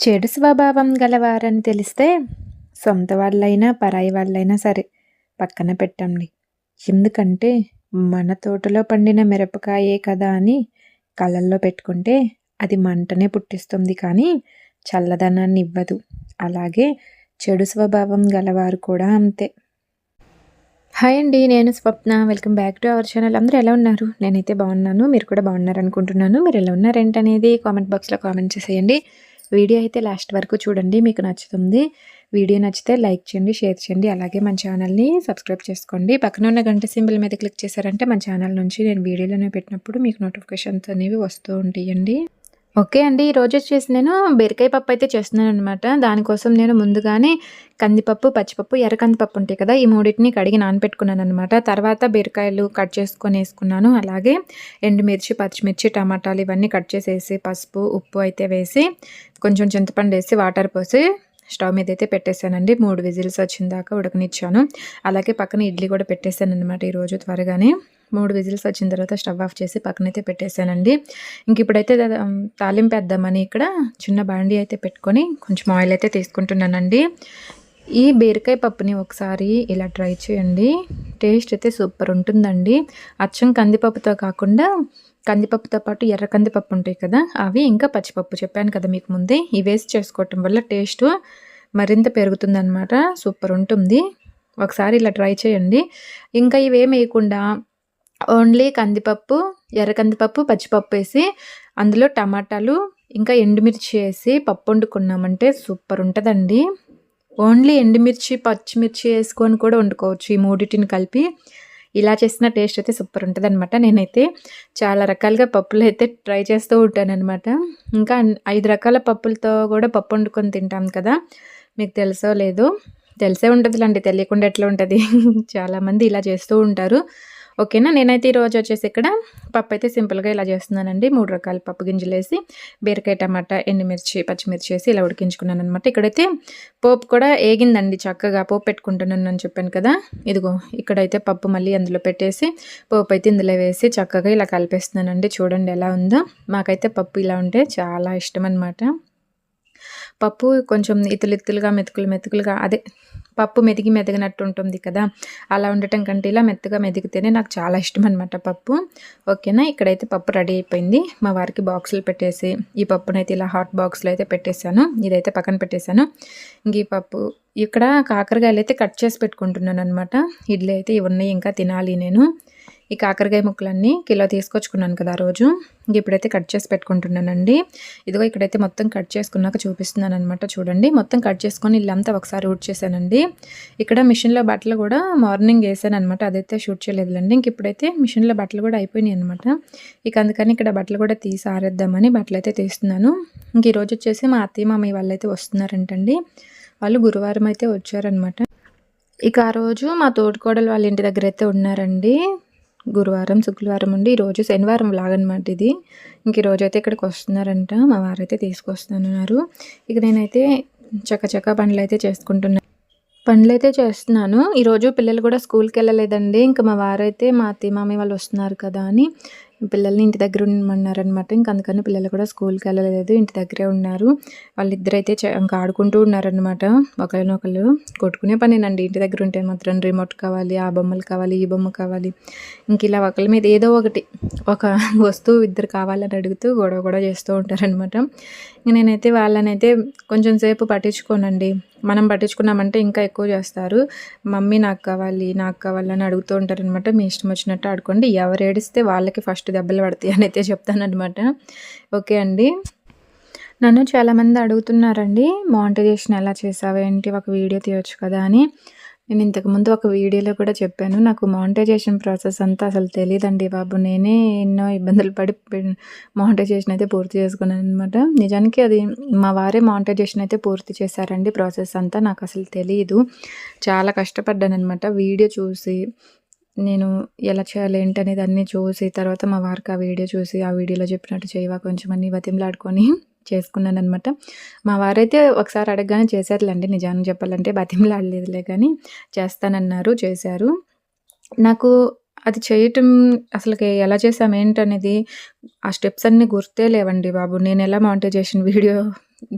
చెడు స్వభావం గలవారని తెలిస్తే సొంత వాళ్ళైనా, పరాయి వాళ్ళైనా సరే పక్కన పెట్టండి. ఎందుకంటే మన తోటలో పండిన మిరపకాయే కదా అని కళ్ళల్లో పెట్టుకుంటే అది మంటనే పుట్టిస్తుంది కానీ చల్లదనాన్ని ఇవ్వదు. అలాగే చెడు స్వభావం గలవారు కూడా అంతే. హాయ్ అండి, నేను Swapna. Welcome back to our channel. అందరూ ఎలా ఉన్నారు? నేనైతే బాగున్నాను. మీరు కూడా బాగున్నారనుకుంటున్నాను. మీరు ఎలా ఉన్నారేంటనేది కామెంట్ బాక్స్లో కామెంట్ చేసేయండి. వీడియో అయితే లాస్ట్ వరకు చూడండి, మీకు నచ్చుతుంది. వీడియో నచ్చితే లైక్ చేయండి, షేర్ చేయండి. అలాగే మన ఛానల్ని సబ్స్క్రైబ్ చేసుకోండి. పక్కన ఉన్న గంట సింబల్ మీద క్లిక్ చేశారంటే మన ఛానల్ నుంచి నేను వీడియోలోనే పెట్టినప్పుడు మీకు నోటిఫికేషన్స్ అనేవి వస్తూ ఉంటాయండి. ఓకే అండి, ఈరోజు వచ్చేసి నేను బీరకాయ పప్పు అయితే చేస్తున్నాను అనమాట. దానికోసం నేను ముందుగానే కందిపప్పు, పచ్చిపప్పు, ఎర్ర కందిపప్పు ఉంటాయి కదా, ఈ మూడింటిని కడిగి నానపెట్టుకున్నాను అనమాట. తర్వాత బీరకాయలు కట్ చేసుకొని వేసుకున్నాను. అలాగే ఎండుమిర్చి, పచ్చిమిర్చి, టమాటాలు ఇవన్నీ కట్ చేసేసి పసుపు, ఉప్పు అయితే వేసి కొంచెం చింతపండు వేసి వాటర్ పోసి స్టవ్ మీద అయితే పెట్టేశానండి. 3 విజిల్స్ వచ్చిన దాకా ఉడకనిచ్చాను. అలాగే పక్కన ఇడ్లీ కూడా పెట్టేశాను అనమాట ఈరోజు త్వరగానే. 3 విజిల్స్ వచ్చిన తర్వాత స్టవ్ ఆఫ్ చేసి పక్కనైతే పెట్టేశానండి. ఇంక ఇప్పుడైతే తాలింపు వేద్దామని ఇక్కడ చిన్న బాండీ అయితే పెట్టుకొని కొంచెం ఆయిల్ అయితే తీసుకుంటున్నానండి. ఈ బీరకాయ పప్పుని ఒకసారి ఇలా ట్రై చేయండి. టేస్ట్ అయితే సూపర్ ఉంటుందండి. అచ్చం కందిపప్పుతో కాకుండా కందిపప్పుతో పాటు ఎర్ర కందిపప్పు ఉంటాయి కదా, అవి ఇంకా పచ్చిపప్పు చెప్పాను కదా మీకు ముందే, ఇవి వేసి చేసుకోవటం వల్ల టేస్ట్ మరింత పెరుగుతుందన్నమాట. సూపర్ ఉంటుంది. ఒకసారి ఇలా ట్రై చేయండి. ఇంకా ఇవేం వేయకుండా ఓన్లీ కందిపప్పు, ఎర్ర కందిపప్పు, పచ్చిపప్పు వేసి అందులో టమాటాలు ఇంకా ఎండుమిర్చి వేసి పప్పు వండుకున్నామంటే సూపర్ ఉంటుందండి. ఓన్లీ ఎండుమిర్చి, పచ్చిమిర్చి వేసుకొని కూడా వండుకోవచ్చు. ఈ మూడింటిని కలిపి ఇలా చేసిన టేస్ట్ అయితే సూపర్ ఉంటుంది అనమాట. నేనైతే చాలా రకాలుగా పప్పులు అయితే ట్రై చేస్తూ ఉంటానన్నమాట. ఇంకా 5 రకాల పప్పులతో కూడా పప్పు వండుకొని తింటాం కదా, మీకు తెలుసో లేదో, తెలిసే ఉంటుందిలేండి, తెలియకుండా ఎట్లా ఉంటుంది. చాలామంది ఇలా చేస్తూ ఉంటారు. ఓకేనా. నేనైతే ఈరోజు వచ్చేసి ఇక్కడ పప్పు అయితే సింపుల్గా ఇలా చేస్తున్నానండి. 3 రకాల పప్పు గింజలు వేసి బీరకాయ, టమాటా, ఎండుమిర్చి, పచ్చిమిర్చి వేసి ఇలా ఉడికించుకున్నాను అనమాట. ఇక్కడైతే పోపు కూడా ఏగిందండి, చక్కగా పోపు పెట్టుకుంటున్నాను అని చెప్పాను కదా. ఇదిగో ఇక్కడైతే పప్పు మళ్ళీ అందులో పెట్టేసి పోపు అయితే ఇందులో వేసి చక్కగా ఇలా కలిపేస్తున్నానండి. చూడండి ఎలా ఉందో. మాకైతే పప్పు ఇలా ఉంటే చాలా ఇష్టం అనమాట. పప్పు కొంచెం ఇత్తులుగా మెతుకులుగా అదే పప్పు మెదిగినట్టు ఉంటుంది కదా, అలా ఉండటం కంటే ఇలా మెత్తగా మెదిగితేనే నాకు చాలా ఇష్టం అనమాట పప్పు. ఓకేనా. ఇక్కడైతే పప్పు రెడీ అయిపోయింది. మా వారికి బాక్సులు పెట్టేసి ఈ పప్పునైతే ఇలా హాట్ బాక్స్లో అయితే పెట్టేశాను. ఇదైతే పక్కన పెట్టేశాను. ఇంక ఈ పప్పు ఇక్కడ కాకరకాయలు అయితే కట్ చేసి పెట్టుకుంటున్నాను అనమాట. ఇడ్లీ అయితే ఇవి ఉన్నాయి, ఇంకా తినాలి నేను. ఈ కాకరకాయ ముక్కలన్నీ కిలో తీసుకొచ్చుకున్నాను కదా ఆ రోజు. ఇప్పుడైతే కట్ చేసి పెట్టుకుంటున్నానండి. ఇదిగో ఇక్కడైతే మొత్తం కట్ చేసుకున్నాక చూపిస్తున్నాను అనమాట. చూడండి, మొత్తం కట్ చేసుకొని ఇల్లంతా ఒకసారి ఊడ్ చేశానండి. ఇక్కడ మిషన్లో బట్టలు కూడా మార్నింగ్ వేసాను అనమాట, అదైతే షూట్ చేయలేదులేండి. ఇంక ఇప్పుడైతే మిషన్లో బట్టలు కూడా అయిపోయినాయి అనమాట. ఇక అందుకని ఇక్కడ బట్టలు కూడా తీసి ఆరేద్దామని బట్టలు అయితే తీస్తున్నాను. ఇంక ఈరోజు వచ్చేసి మా అత్తయ్య మామయ్య వాళ్ళు అయితే వస్తున్నారంటండి. వాళ్ళు గురువారం అయితే వచ్చారనమాట. ఇక ఆ రోజు మా తోటికోడలు వాళ్ళ ఇంటి దగ్గర అయితే ఉన్నారండి. గురువారం, శుక్రవారం ఉండి ఈరోజు శనివారం లాగనమాట ఇది. ఇంక ఈరోజు అయితే ఇక్కడికి వస్తున్నారంట. మా వారైతే తీసుకొస్తున్నారు. ఇక నేనైతే చక్క పనులు అయితే చేస్తున్నాను. ఈరోజు పిల్లలు కూడా స్కూల్కి వెళ్ళలేదండి. ఇంకా మా వారైతే మా అత్తయ్య మామయ్య వాళ్ళు వస్తున్నారు కదా అని పిల్లల్ని ఇంటి దగ్గర ఉండమన్నారనమాట. ఇంక అందుకని పిల్లలు కూడా స్కూల్కి వెళ్ళలేదు, ఇంటి దగ్గరే ఉన్నారు. వాళ్ళిద్దరైతే ఇంకా ఆడుకుంటూ ఉన్నారనమాట. ఒకరినొకరు కొట్టుకునే పనేనండి ఇంటి దగ్గర ఉంటే మాత్రం. రిమోట్ కావాలి, ఆ బొమ్మలు కావాలి, ఈ బొమ్మ కావాలి, ఇంక ఇలా ఒకరి మీద ఏదో ఒకటి ఒక వస్తువు ఇద్దరు కావాలని అడుగుతూ గొడవ చేస్తూ ఉంటారనమాట. నేనైతే వాళ్ళనైతే కొంచెం సేపు పట్టించుకోనండి. మనం పట్టించుకున్నామంటే ఇంకా ఎక్కువ చేస్తారు. మమ్మీ నాకు కావాలి అని అడుగుతూ ఉంటారనమాట. మీ ఇష్టం వచ్చినట్టు ఆడుకోండి, ఎవరు ఏడిస్తే వాళ్ళకి ఫస్ట్ దెబ్బలు పడతాయి అని అయితే చెప్తానమాట. ఓకే అండి. నన్ను చాలామంది అడుగుతున్నారండి, మానిటైజేషన్ ఎలా చేసావు ఏంటి, ఒక వీడియో తీయొచ్చు కదా అని. నేను ఇంతకుముందు ఒక వీడియోలో కూడా చెప్పాను, నాకు మానిటైజేషన్ ప్రాసెస్ అంతా అసలు తెలియదండి బాబు. నేనే ఎన్నో ఇబ్బందులు పడి మానిటైజేషన్ అయితే పూర్తి చేసుకున్నాను అనమాట. నిజానికి అది మా వారే మానిటైజేషన్ అయితే పూర్తి చేశారండి. ప్రాసెస్ అంతా నాకు అసలు తెలియదు. చాలా కష్టపడ్డాను అనమాట. వీడియో చూసి నేను ఎలా చేయాలి ఏంటి అనేది అన్నీ చూసి తర్వాత మా వారికి ఆ వీడియో చూసి ఆ వీడియోలో చెప్పినట్టు చేయవా కొంచెం అన్ని బతిమలాడుకొని చేసుకున్నాను అనమాట. మా వారైతే ఒకసారి అడగగానే చేశారులేండి, నిజాన్ని చెప్పాలంటే బతిమలాడలేదులే కానీ చేస్తానన్నారు, చేశారు. నాకు అది చేయటం అసలుకి ఎలా చేసాం ఏంటనేది ఆ స్టెప్స్ అన్నీ గుర్తే లేవండి బాబు. నేను ఎలా మానిటైజేషన్ వీడియో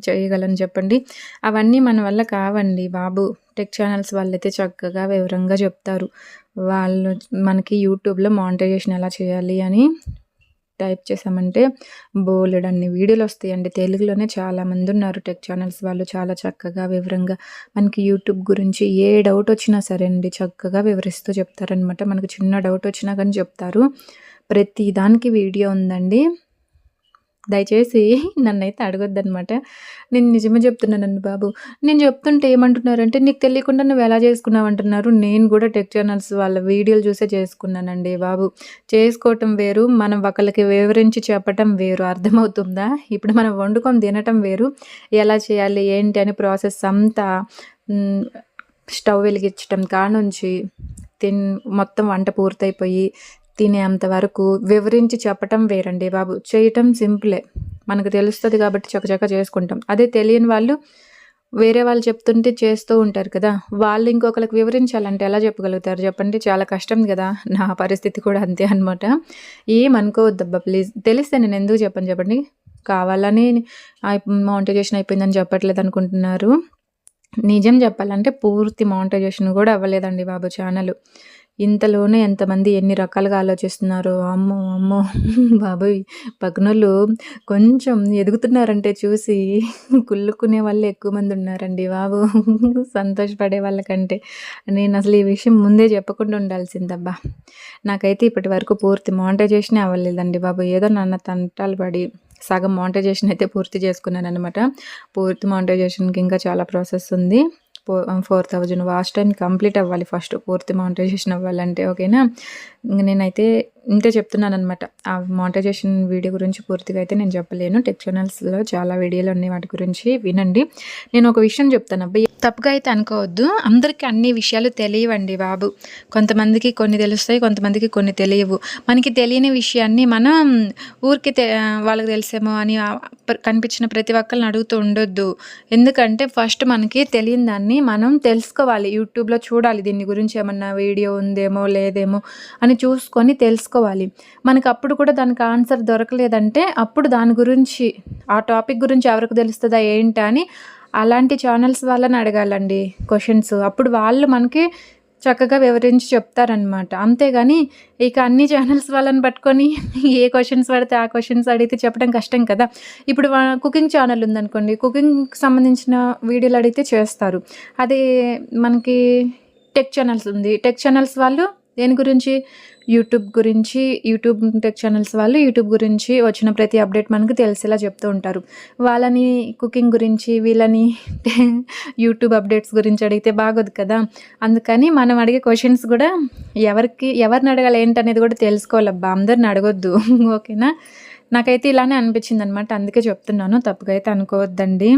చేయగలను చెప్పండి? అవన్నీ మన వల్ల కావండి బాబు. టెక్ ఛానల్స్ వాళ్ళైతే చక్కగా వివరంగా చెప్తారు. వాళ్ళు మనకి యూట్యూబ్‌లో మానిటైజేషన్ ఎలా చేయాలి అని టైప్ చేసామంటే బోలెడన్ని వీడియోలొస్తాయండి. తెలుగులోనే చాలామందున్నారు టెక్ ఛానల్స్ వాళ్ళు. చాలా చక్కగా వివరంగా మనకి యూట్యూబ్ గురించి ఏ డౌటొచ్చినా సరే అండి చక్కగా వివరిస్తూ చెప్తారనమాట. మనకు చిన్న డౌటొచ్చినా గానీ చెప్తారు. ప్రతి దానికి వీడియో ఉందండి. దయచేసి నన్నైతే అడగొద్దనమాట. నేను నిజమే చెప్తున్నానండి బాబు. నేను చెప్తుంటే ఏమంటున్నారంటే, "నీకు తెలియకుండా నువ్వెలా చేసుకున్నావంటున్నారు." నేను గూడా టెక్ ఛానల్స్ వాళ్ళ వీడియోలు చూసే చేసుకున్నానండి బాబు. చేసుకోవటం వేరు, మనం ఒకళ్ళకి వివరించి చెప్పటం వేరు. అర్థమవుతుందా? ఇప్పుడు మనం వండుకొని తినటం వేరు. ఎలా చేయాలి, ఏంటి అని ప్రాసెస్ అంతా హ్మ్. స్టవ్ వెలిగించటం కానుంచి మొత్తం వంట పూర్తయిపోయి తినేంత వరకు వివరించి చెప్పటం వేరండి బాబు. చేయటం సింపులే. మనకు తెలుస్తది కాబట్టి చకచకా చేసుకుంటాం. అదే తెలియని వాళ్ళు వేరే వాళ్ళు చెప్తుంటే చేస్తూ ఉంటారు కదా! వాళ్ళు ఇంకొకళ్ళకి వివరించాలంటే ఎలా చెప్పగలుగుతారు చెప్పండి? చాలా కష్టం గదా! నా పరిస్థితి కూడా అంతే అనమాట. ఏమనుకోవద్దబ్బా ప్లీజ్. తెలిస్తే నేనెందుకు చెప్పను చెప్పండి? కావాలని మానిటైజేషన్ అయిపోయిందని చెప్పట్లేదనుకుంటున్నారు. నిజం చెప్పాలంటే పూర్తి మానిటైజేషన్ గూడా అవ్వలేదండి బాబు ఛానలు. ఇంతలోనే ఎంతమంది ఎన్ని రకాలుగా ఆలోచిస్తున్నారో అమ్మో! అమ్మో! బాబోయ్! పక్కనోళ్ళు కొంచెం ఎదుగుతున్నారంటే చూసి కుళ్ళుకునే వాళ్ళే ఎక్కువ మంది ఉన్నారండి బాబు. సంతోషపడే వాళ్ళకంటే. నేనసలు ఈ విషయం ముందే చెప్పకుండా ఉండాల్సిందబ్బా! నాకైతే ఇప్పటి వరకు పూర్తి మానిటైజేషనే అవ్వలేదండి బాబు. ఏదో నాన్న తంటాలు పడి సగం మానిటైజేషన్ అయితే పూర్తి చేసుకున్నాననమాట. పూర్తి మానిటైజేషన్‌కి ఇంకా చాలా ప్రాసెస్ ఉంది. 4,000 వాచ్ టైమ్ కంప్లీట్ అవ్వాలి ఫస్ట్ పూర్తి మానిటైజేషన్ అవ్వాలంటే. ఓకేనా? ఇంక నేనైతే ఇంతే చెప్తున్నాననమాట. ఆ మానిటైజేషన్ వీడియో గురించి పూర్తిగా అయితే నేను చెప్పలేను. టెక్ ఛానల్స్‌లో చాలా వీడియోలు ఉన్నాయి వాటి గురించి వినండి. నేను ఒక విషయం చెప్తానబ్బా! తప్పుగా అయితే అనుకోవద్దు. అందరికీ అన్ని విషయాలు తెలియవండి బాబు. కొంతమందికి కొన్ని తెలుస్తాయి. కొంతమందికి కొన్ని తెలియవు. మనకి తెలియని విషయాన్ని మనం ఊరికే వాళ్ళకి తెలుసేమో అని కనిపించిన ప్రతి ఒక్కళ్ళని అడుగుతూ ఉండొద్దు. ఎందుకంటే ఫస్ట్ మనకి తెలియని దాన్ని మనం తెలుసుకోవాలి. యూట్యూబ్‌లో చూడాలి. దీని గురించి ఏమన్నా వీడియో ఉందేమో, లేదేమో అని చూసుకొని తెలుసుకోవాలి. మనకు అప్పుడు కూడా దానికి ఆన్సర్ దొరకలేదంటే అప్పుడు దాని గురించి ఆ టాపిక్ గురించి ఎవరికి తెలుస్తదా ఏంటా అని అలాంటి ఛానల్స్ వాళ్ళని అడగాలండి క్వెషన్స్. అప్పుడు వాళ్ళు మనకి చక్కగా వివరించి చెప్తారనమాట. అంతేగాని ఇక అన్ని ఛానల్స్ వాళ్ళని పట్టుకొని ఏ క్వెషన్స్ పడితే ఆ క్వెషన్స్ అడిగితే చెప్పడం కష్టం కదా! ఇప్పుడు కుకింగ్ ఛానల్ ఉందనుకోండి. కుకింగ్‌కి సంబంధించిన వీడియోలు అడిగితే చేస్తారు. అదే మనకి టెక్ ఛానల్స్ ఉంది. టెక్ ఛానల్స్ వాళ్ళు దేని గురించి? యూట్యూబ్ టెక్ ఛానల్స్ వాళ్ళు యూట్యూబ్ గురించి వచ్చిన ప్రతి అప్డేట్ మనకు తెలిసేలా చెప్తూ ఉంటారు. వాళ్ళని కుకింగ్ గురించి, వీళ్ళని యూట్యూబ్ అప్డేట్స్ గురించి అడిగితే బాగోదు కదా! అందుకని మనం అడిగే క్వెషన్స్ కూడా ఎవరిని అడగాలి ఏంటనేది కూడా తెలుసుకోవాలబ్బా! అందరిని అడగొద్దు. ఓకేనా? నాకైతే ఇలానే అనిపించిందనమాట. అందుకే చెప్తున్నాను. తప్పుగా అయితే అనుకోవద్దండి.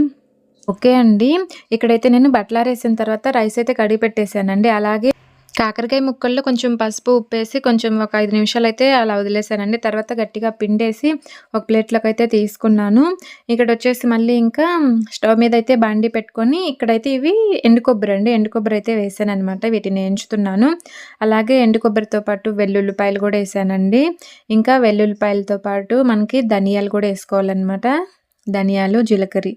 ఓకే అండి. ఇక్కడైతే నేను బట్టలారేసిన తర్వాత రైస్ అయితే కడిగి పెట్టేసానండి. అలాగే కాకరకాయ ముక్కల్లో కొంచెం పసుపు, ఉప్పేసి కొంచెం ఒక 5 నిమిషాలైతే అలా వదిలేసానండి. తర్వాత గట్టిగా పిండేసి ఒక ప్లేట్‌లోకైతే తీసుకున్నాను. ఇక్కడొచ్చేసి మళ్ళీ ఇంకా స్టవ్ మీదైతే బాండీ పెట్టుకొని ఇక్కడైతే ఇవి ఎండు కొబ్బరండి. ఎండు కొబ్బరైతే వేసాననమాట. వీటిని ఎంచుతున్నాను. అలాగే ఎండు కొబ్బరితో పాటు వెల్లుల్లిపాయలు కూడా ఏసానండి. ఇంకా వెల్లుల్లిపాయలతో పాటు మనకి ధనియాలు కూడా ఏసుకోవాలనమాట. ధనియాలు, జీలకర్ర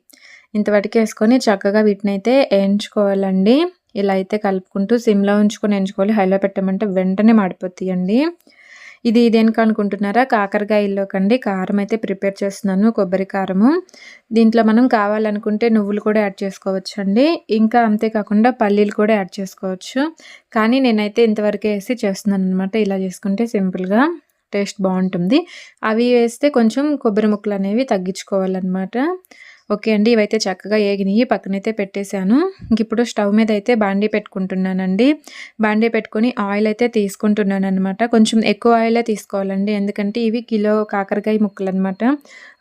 ఇంతవరకు ఏసుకొని చక్కగా వీటినైతే ఏంచుకోవాలండి. ఇలా అయితే కలుపుకుంటూ సిమ్‌లో ఉంచుకొని ఎంచుకోవాలి. హైలో పెట్టామంటే వెంటనే మాడిపోతాయండి. ఇది దేనికనుకుంటున్నారా? కాకరకాయల్లోకండి. కారం అయితే ప్రిపేర్ చేస్తున్నాను. కొబ్బరి కారము. దీంట్లో మనం కావాలనుకుంటే నువ్వులు కూడా యాడ్ చేసుకోవచ్చండి. ఇంకా అంతే కాకుండా పల్లీలు కూడా యాడ్ చేసుకోవచ్చు. కానీ నేనైతే ఇంతవరకే ఏసి చేస్తున్నాననమాట. ఇలా చేసుకుంటే సింపుల్‌గా టేస్ట్ బావుంటుంది. అవి వేస్తే కొంచెం కొబ్బరి ముక్కలనేవి తగ్గించుకోవాలనమాట. ఓకే అండి. ఇవైతే చక్కగా ఏగినియి. పక్కనైతే పెట్టేశాను. ఇంకిప్పుడు స్టవ్ మీద అయితే బాండీ పెట్టుకుంటున్నానండి. బాండీ పెట్టుకొని ఆయిల్ అయితే తీసుకుంటున్నాననమాట. కొంచెం ఎక్కువ ఆయిలే తీసుకోవాలండి. ఎందుకంటే ఇవి కిలో కాకరకాయ ముక్కలనమాట.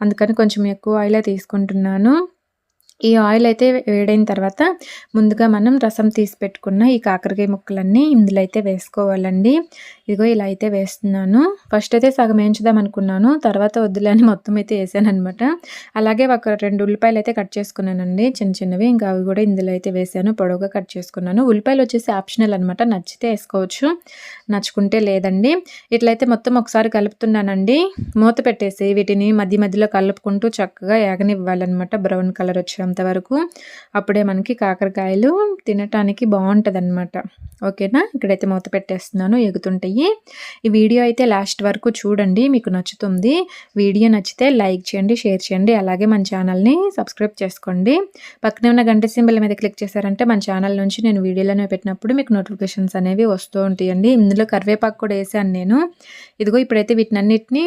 అందుకని కొంచెం ఎక్కువ ఆయిలే తీసుకుంటున్నాను. ఈ ఆయిల్ అయితే వేడైన తర్వాత ముందుగా మనం రసం తీసి పెట్టుకున్న ఈ కాకరకాయ ముక్కలన్నీ ఇందులో అయితే వేసుకోవాలండి. ఇదిగో ఇలా అయితే వేస్తున్నాను. ఫస్ట్ అయితే సగం వేయించుదాం అనుకున్నాను. తర్వాత వద్దులే అని మొత్తం అయితే వేసాననమాట. అలాగే ఒక 2 ఉల్లిపాయలు అయితే కట్ చేసుకున్నానండి చిన్న చిన్నవి. ఇంకా అవి కూడా ఇందులో అయితే వేసాను. పొడవుగా కట్ చేసుకున్నాను. ఉల్లిపాయలు వచ్చేసి ఆప్షనల్ అనమాట. నచ్చితే వేసుకోవచ్చు, నచ్చుకుంటే లేదండి. ఇట్లయితే మొత్తం ఒకసారి కలుపుతున్నానండి. మూత పెట్టేసి వీటిని మధ్య మధ్యలో కలుపుకుంటూ చక్కగా ఏగనివ్వాలన్నమాట. బ్రౌన్ కలర్ వచ్చేంత వరకు. అప్పుడే మనకి కాకరకాయలు తినటానికి బాగుంటుందన్నమాట. ఓకేనా, ఇక్కడైతే మూత పెట్టేస్తున్నాను, ఎగుతుంటాయి. ఈ వీడియో అయితే లాస్ట్ వరకు చూడండి, మీకు నచ్చుతుంది. వీడియో నచ్చితే లైక్ చేయండి, షేర్ చేయండి, అలాగే మన ఛానల్ని సబ్స్క్రైబ్ చేసుకోండి. పక్కనే ఉన్న గంట సింబల్ మీద క్లిక్ చేశారంటే మన ఛానల్ నుంచి నేను వీడియోలను పెట్టినప్పుడు మీకు నోటిఫికేషన్స్ అనేవి వస్తూ ఉంటాయండి. ఇందులో కరివేపాకు కూడా వేసాను నేను. ఇదిగో ఇప్పుడైతే వీటినన్నిటిని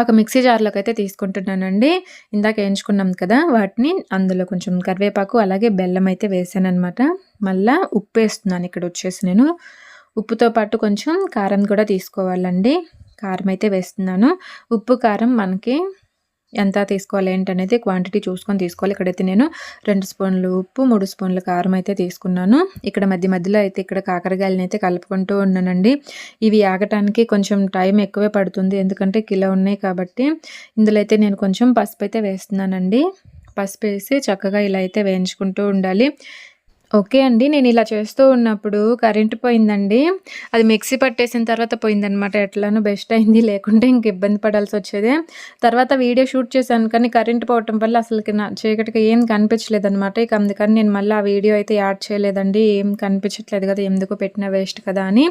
ఒక మిక్సీ జార్లోకి అయితే తీసుకుంటున్నానండి. ఇందాక వేయించుకున్నాం కదా వాటిని, అందులో కొంచెం కరివేపాకు అలాగే బెల్లం అయితే వేసాను అనమాట. మళ్ళీ ఉప్పు వేస్తున్నాను. ఇక్కడ వచ్చేసి నేను ఉప్పుతో పాటు కొంచెం కారం కూడా తీసుకోవాలండి. కారం అయితే వేస్తున్నాను. ఉప్పు కారం మనకి ఎంత తీసుకోవాలి ఏంటనేది క్వాంటిటీ చూసుకొని తీసుకోవాలి. ఇక్కడైతే నేను 2 స్పూన్లు ఉప్పు, 3 స్పూన్లు కారం అయితే తీసుకున్నాను. ఇక్కడ మధ్య మధ్యలో అయితే ఇక్కడ కాకరకాయలను అయితే కలుపుకుంటూ ఉన్నానండి. ఇవి ఆగటానికి కొంచెం టైం ఎక్కువే పడుతుంది, ఎందుకంటే కిలో ఉన్నాయి కాబట్టి. ఇందులో అయితే నేను కొంచెం పసుపు అయితే వేస్తున్నానండి. పసుపు వేసి చక్కగా ఇలా అయితే వేయించుకుంటూ ఉండాలి. ఓకే అండి. నేను ఇలా చేస్తూ ఉన్నప్పుడు కరెంట్ పోయిందండి. అది మిక్సీ పట్టేసిన తర్వాత పోయిందనమాట. ఎట్లానో బెస్ట్ అయింది, లేకుంటే ఇంక ఇబ్బంది పడాల్సి వచ్చేదే. తర్వాత వీడియో షూట్ చేశాను, కానీ కరెంట్ పోవటం వల్ల అసలుకి చీకటిగా ఏం కనిపించలేదనమాట. ఇక అందుకని నేను మళ్ళీ ఆ వీడియో అయితే యాడ్ చేయలేదండి. ఏం కనిపించట్లేదు కదా, ఎందుకు పెట్టినా వేస్ట్ కదా అని.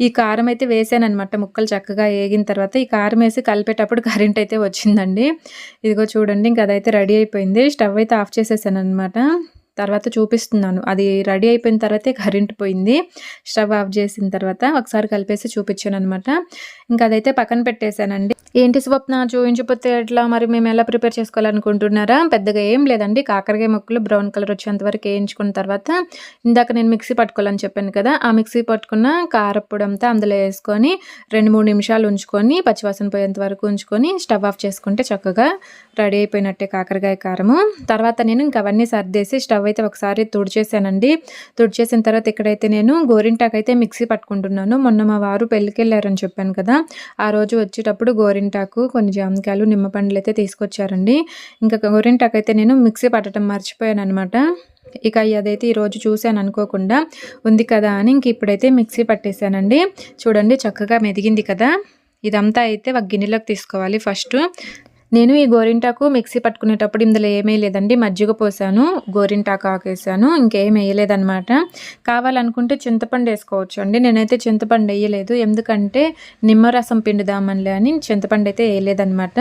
ఈ కారం అయితే వేసాను అనమాట. ముక్కలు చక్కగా వేగిన తర్వాత ఈ కారం వేసి కలిపేటప్పుడు కరెంట్ అయితే వచ్చిందండి. ఇదిగో చూడండి, ఇంక అదైతే రెడీ అయిపోయింది. స్టవ్ అయితే ఆఫ్ చేసేసాను అనమాట. తర్వాత చూపిస్తున్నాను. అది రెడీ అయిపోయిన తర్వాతే కరెంట్ పోయింది. స్టవ్ ఆఫ్ చేసిన తర్వాత ఒకసారి కలిపేసి చూపించాను అనమాట. ఇంకా అదైతే పక్కన పెట్టేశానండి. ఏంటి స్వప్న చూపించకపోతే ఎట్లా, మరి మేము ఎలా ప్రిపేర్ చేసుకోవాలనుకుంటున్నారా? పెద్దగా ఏం లేదండి. కాకరకాయ ముక్కలు బ్రౌన్ కలర్ వచ్చేంత వరకు వేయించుకున్న తర్వాత ఇందాక నేను మిక్సీ పట్టుకోవాలని చెప్పాను కదా, ఆ మిక్సీ పట్టుకున్న కారప్పొడి అంతా అందులో వేసుకొని 2-3 నిమిషాలు ఉంచుకొని పచ్చివాసన పోయేంత వరకు ఉంచుకొని స్టవ్ ఆఫ్ చేసుకుంటే చక్కగా రెడీ అయిపోయినట్టే కాకరకాయ కారము. తర్వాత నేను ఇంక అవన్నీ సర్దేసి స్టవ్ అయితే ఒకసారి తుడిచేసానండి. తుడిచేసిన తర్వాత ఇక్కడైతే నేను గోరింటాకు అయితే మిక్సీ పట్టుకుంటున్నాను. మొన్న మా వారు పెళ్ళికి వెళ్ళారని చెప్పాను కదా, ఆ రోజు వచ్చేటప్పుడు గోరింటాకు, కొన్ని జామకాయలు, నిమ్మపండ్లు అయితే తీసుకొచ్చారండి. ఇంకా గోరింటాకు అయితే నేను మిక్సీ పట్టడం మర్చిపోయాను అనమాట. ఇక అదైతే ఈరోజు చూశాను అనుకోకుండా, ఉంది కదా అని ఇంక ఇప్పుడైతే మిక్సీ పట్టేశానండి. చూడండి చక్కగా మెదిగింది కదా. ఇదంతా అయితే ఒక గిన్నెలోకి తీసుకోవాలి ఫస్ట్. నేను ఈ గోరింటాకు మిక్సీ పట్టుకునేటప్పుడు ఇందులో ఏమీ లేదండి, మజ్జిగ పోసాను, గోరింటాకు ఆకేసాను, ఇంకేం వేయలేదనమాట. కావాలనుకుంటే చింతపండు వేసుకోవచ్చు అండి. నేనైతే చింతపండు వేయలేదు, ఎందుకంటే నిమ్మరసం పిండుదామనిలే అని చింతపండు అయితే వేయలేదనమాట.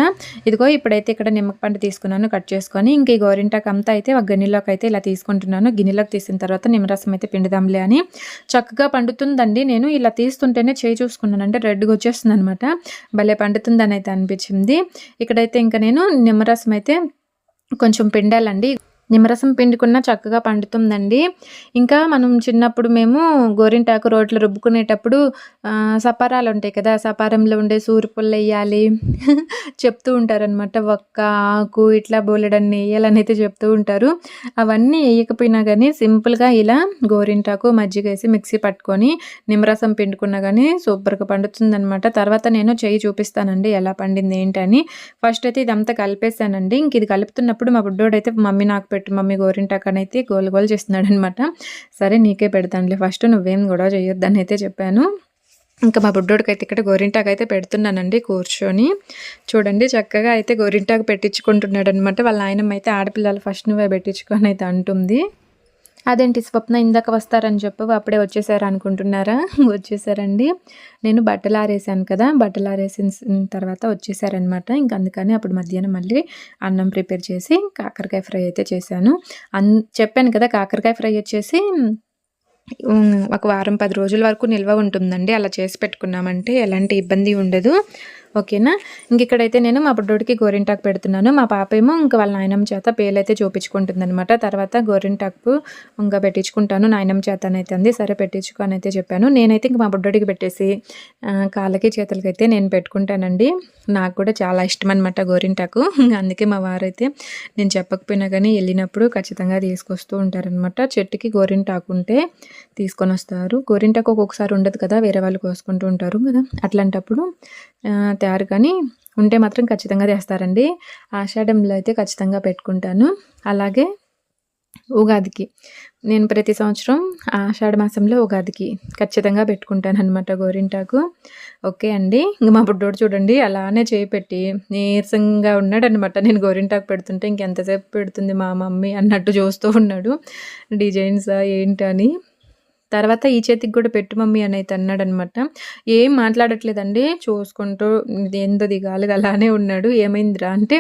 ఇదిగో ఇప్పుడైతే ఇక్కడ నిమ్మపండు తీసుకున్నాను కట్ చేసుకొని. ఇంక ఈ గోరింటాకు అంతా అయితే ఒక గిన్నెలోకి అయితే ఇలా తీసుకుంటున్నాను. గిన్నెలోకి తీసిన తర్వాత నిమ్మరసం అయితే పిండుదాంలే అని. చక్కగా పండుతుందండి. నేను ఇలా తీస్తుంటేనే చేయి చూసుకున్నాను, అంటే రెడ్గా వచ్చేస్తుంది అనమాట. భలే పండుతుందని అయితే అనిపించింది. ఇక్కడైతే ఇంకా నేను నిమ్మరసం అయితే కొంచెం పిండాలండి. నిమ్మరసం పిండుకున్న చక్కగా పండుతుందండి. ఇంకా మనం చిన్నప్పుడు మేము గోరింటాకు రోట్లో రుబ్బుకునేటప్పుడు సపారాలు ఉంటాయి కదా, సపారంలో ఉండే సూరిపుల్ల వేయాలి చెప్తూ ఉంటారనమాట. ఒక్క ఆకు ఇట్లా బోలెడన్ని వేయాలని అయితే చెప్తూ ఉంటారు. అవన్నీ వేయకపోయినా కానీ సింపుల్గా ఇలా గోరింటాకు మజ్జిగ వేసి మిక్సీ పట్టుకొని నిమ్మరసం పిండుకున్నా కానీ సూపర్గా పండుతుందనమాట. తర్వాత నేను చెయ్యి చూపిస్తానండి ఎలా పండింది ఏంటని. ఫస్ట్ అయితే ఇదంతా కలిపేసానండి. ఇంక ఇది కలుపుతున్నప్పుడు మా బుడ్డోడైతే మమ్మీ నాకు మమ్మీ గోరింటాకని అయితే గోలు గోలు చేస్తున్నాడు అనమాట. సరే నీకే పెడతానులే, ఫస్ట్ నువ్వేం గొడవ చేయొద్దని అయితే చెప్పాను. ఇంకా మా బుడ్డోడికైతే ఇక్కడ గోరింటాకు అయితే పెడుతున్నానండి కూర్చొని. చూడండి చక్కగా అయితే గోరింటాకు పెట్టించుకుంటున్నాడు అనమాట. వాళ్ళ నాయనమ్మ అయితే ఆడపిల్లలు ఫస్ట్ నువ్వే పెట్టించుకొని అయితే అంటుంది. అదేంటి స్వప్న ఇందాక వస్తారని చెప్పు, అప్పుడే వచ్చేసారు అనుకుంటున్నారా? వచ్చేసారండి. నేను బట్టలు ఆరేసాను కదా, బట్టలు ఆరేసిన తర్వాత వచ్చేసారనమాట. ఇంక అందుకని అప్పుడు మధ్యాహ్నం మళ్ళీ అన్నం ప్రిపేర్ చేసి కాకరకాయ ఫ్రై అయితే చేశాను. చెప్పాను కదా, కాకరకాయ ఫ్రై వచ్చేసి ఒక వారం 10 రోజుల వరకు నిల్వ ఉంటుందండి. అలా చేసి పెట్టుకున్నామంటే ఎలాంటి ఇబ్బంది ఉండదు. ఓకేనా. ఇక్కడైతే నేను మా బుడ్డోడికి గోరింటాకు పెడుతున్నాను. మా పాప ఏమో ఇంక వాళ్ళ నాయనమ్మ చేత పేలైతే చూపించుకుంటుందనమాట. తర్వాత గోరింటాకు ఇంకా పెట్టించుకుంటాను నాయనమ్మ చేతనైతే అంది. సరే పెట్టించుకో అని అయితే చెప్పాను. నేనైతే ఇంక మా బుడ్డోడికి పెట్టేసి కాళ్ళకి చేతులకైతే నేను పెట్టుకుంటానండి. నాకు కూడా చాలా ఇష్టం అనమాట గోరింటాకు. అందుకే మా వారైతే నేను చెప్పకపోయినా కానీ వెళ్ళినప్పుడు ఖచ్చితంగా తీసుకొస్తూ ఉంటారనమాట. చెట్టుకి గోరింటాకు ఉంటే తీసుకొని వస్తారు. గోరింటాకు ఒక్కొక్కసారి ఉండదు కదా, వేరే వాళ్ళు కోసుకుంటూ ఉంటారు కదా, అట్లాంటప్పుడు తయారు కానీ ఉంటే మాత్రం ఖచ్చితంగా తెస్తారండి. ఆషాఢంలో అయితే ఖచ్చితంగా పెట్టుకుంటాను. అలాగే ఉగాదికి నేను ప్రతి సంవత్సరం ఆషాఢ మాసంలో ఉగాదికి ఖచ్చితంగా పెట్టుకుంటాను అనమాట గోరింటాకు. ఓకే అండి. ఇంక మా బుడ్డోడు చూడండి అలానే చేయి పెట్టి నీరసంగా ఉన్నాడనమాట. నేను గోరింటాకు పెడుతుంటే ఇంకెంతసేపు పెడుతుంది మా మమ్మీ అన్నట్టు చూస్తూ ఉన్నాడు. డిజైన్సా ఏంటని. తర్వాత ఈ చేతికి కూడా పెట్టు మమ్మీ అని అయితే అన్నాడనమాట. ఏం మాట్లాడట్లేదండి, చూసుకుంటూ ఏందో దిగాలి అలానే ఉన్నాడు. ఏమైందిరా అంటే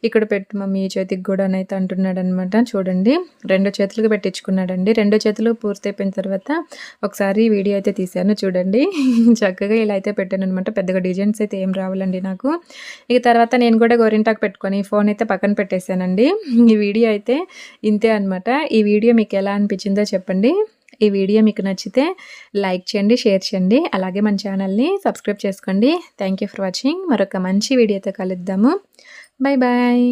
ఇక్కడ పెట్టు మమ్మీ ఈ చేతికి కూడా అని అయితే అంటున్నాడనమాట. చూడండి 2 చేతులకు పెట్టించుకున్నాడండి. 2 చేతులు పూర్తయిపోయిన తర్వాత ఒకసారి వీడియో అయితే తీశాను చూడండి. చక్కగా ఇలా అయితే పెట్టాను అనమాట. పెద్దగా డిజైన్స్ అయితే ఏం రావాలండి నాకు. ఇక తర్వాత నేను కూడా గోరింటాకు పెట్టుకొని ఫోన్ అయితే పక్కన పెట్టేశానండి. ఈ వీడియో అయితే ఇంతే అనమాట. ఈ వీడియో మీకు ఎలా అనిపించిందో చెప్పండి. ఈ వీడియో మీకు నచ్చితే లైక్ చేయండి, షేర్ చేయండి. అలాగే మన ఛానల్ని సబ్స్క్రైబ్ చేసుకోండి. Thank you for watching. మరొక మంచి వీడియోతో కలుద్దాము. Bye bye.